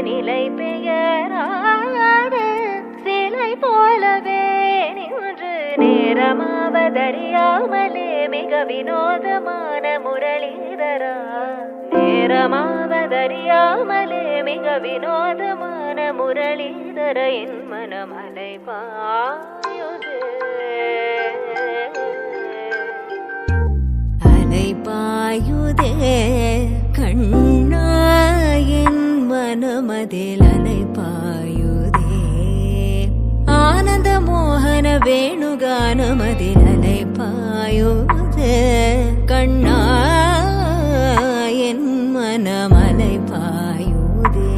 நிலை பெயராது சிலை போலவே நின்று நேரமாவதறியாமலே மிக வினோதமான முரளிதரா நேரமாவதறியாமலே மிக வினோதமான முரளிதர என் மனமலை பாயுது அலை பாயுதே கண்ணா என் மனமதில் அலை பாயுதே ஆனந்த மோகன வேணுகானமதில் அலை பாயுதே கண்ணா என் மனமலை பாயுதே